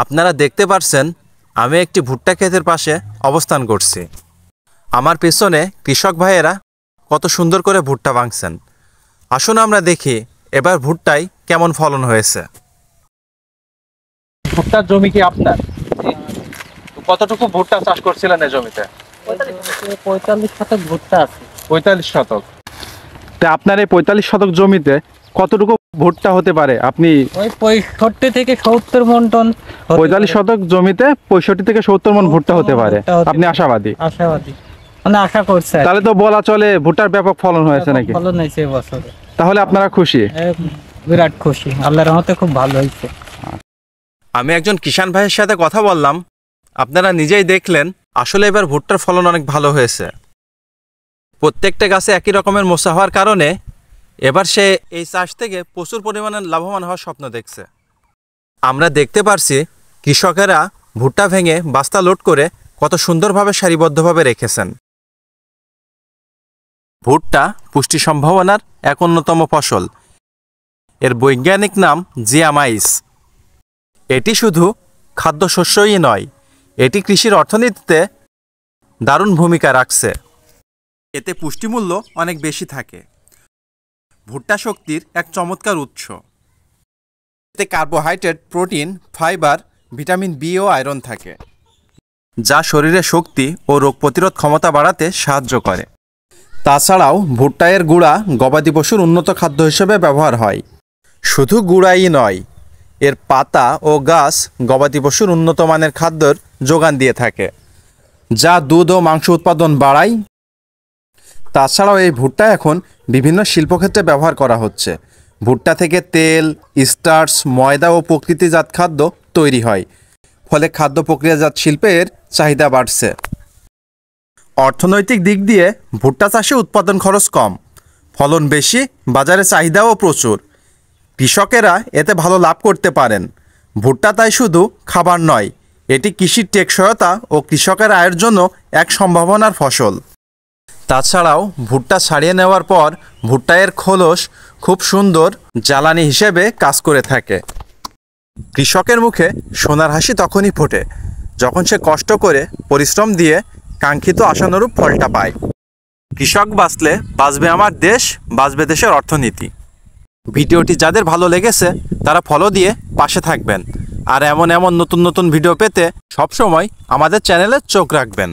আপনারা দেখতে পাচ্ছেন আমি একটি ভুট্টা ক্ষেতের পাশে অবস্থান করছি। আমার পেছনে কৃষক ভাইয়েরা কত সুন্দর করে ভুট্টা ভাঙছেন। আসুন আমরা দেখি এবার ভুট্টায় কেমন ফলন হয়েছে। ভুট্টার জমি কি আপনার? কতটুকু ভুট্টা চাষ করছিলেন এই জমিতে? 45 শতক ভুট্টা আছে। 45 শতক। তা আপনার এই 45 শতক জমিতে কতটুকু ভুট্টা হতে পারে? আপনি ওই 65 থেকে 70 মন টন। 45 শতক জমিতে 65 থেকে 70 মন ভুট্টা হতে পারে। আপনি আশাবাদী? আশাবাদী, মানে আশা করছে। তাহলে তো বলা চলে ভুট্টার ব্যাপক ফলন হয়েছে নাকি? ফলন হয়েছে এবছরে। তাহলে আপনারা খুশি? বিরাট খুশি, আল্লাহর রহমতে খুব ভালো হয়েছে। আমি একজন কিষান ভাইয়ের সাথে কথা বললাম, আপনারা নিজেই দেখলেন আসলে এবার ভুট্টার ফলন অনেক ভালো হয়েছে। প্রত্যেকটা গাছে একই রকমের মোচা হওয়ার কারণে এবার সে এই চাষ থেকে প্রচুর পরিমাণে লাভবান হওয়ার স্বপ্ন দেখছে। আমরা দেখতে পারছি কৃষকেরা ভুট্টা ভেঙে বস্তা লোড করে কত সুন্দরভাবে সারিবদ্ধভাবে রেখেছেন। ভুট্টা পুষ্টি সম্ভাবনার এক অন্যতম ফসল। এর বৈজ্ঞানিক নাম জিয়ামাইস। এটি শুধু খাদ্যশস্যই নয়, এটি কৃষির অর্থনীতিতে দারুণ ভূমিকা রাখছে। এতে পুষ্টিমূল্য অনেক বেশি থাকে। ভুট্টা শক্তির এক চমৎকার উৎস। এতে carbohydrate, protein, fibre, vitamin B ও আয়রন থাকে, যা শরীরের শক্তি ও রোগ প্রতিরোধ ক্ষমতা বাড়াতে সাহায্য করে। তাছাড়াও ভুট্টার গুঁড়া গবাদি পশুর উন্নত খাদ্য হিসেবে ব্যবহার হয়। শুধু গুঁড়াই নয়, এর পাতা ও গাছ গবাদি পশুর উন্নত মানের খাদ্যের যোগান দিয়ে থাকে, যা দুধ ও মাংস উৎপাদন বাড়ায়। তাছাড়াও এই ভুট্টা এখন বিভিন্ন শিল্পক্ষেত্রে ব্যবহার করা হচ্ছে। ভুট্টা থেকে তেল, স্টার্চ, ময়দা ও প্রকৃতিজাত খাদ্য তৈরি হয়, ফলে খাদ্য প্রক্রিয়াজাত শিল্পের চাহিদা বাড়ছে। অর্থনৈতিক দিক দিয়ে ভুট্টা চাষে উৎপাদন খরচ কম, ফলন বেশি, বাজারে চাহিদাও প্রচুর। কৃষকেরা এতে ভালো লাভ করতে পারেন। ভুট্টা তাই শুধু খাবার নয়, এটি কৃষির টেকসইতা ও কৃষকের আয়ের জন্য এক সম্ভাবনার ফসল। তাছাড়াও ভুট্টা ছাড়িয়ে নেওয়ার পর ভুট্টার খোলস খুব সুন্দর জ্বালানি হিসেবে কাজ করে থাকে। কৃষকের মুখে সোনার হাসি তখনই ফোটে যখন সে কষ্ট করে পরিশ্রম দিয়ে কাঙ্ক্ষিত আশানুরূপ ফলটা পায়। কৃষক বাঁচলে বাঁচবে আমার দেশ, বাঁচবে দেশের অর্থনীতি। ভিডিওটি যাদের ভালো লেগেছে তারা ফলো দিয়ে পাশে থাকবেন, আর এমন নতুন নতুন ভিডিও পেতে সবসময় আমাদের চ্যানেলে চোখ রাখবেন।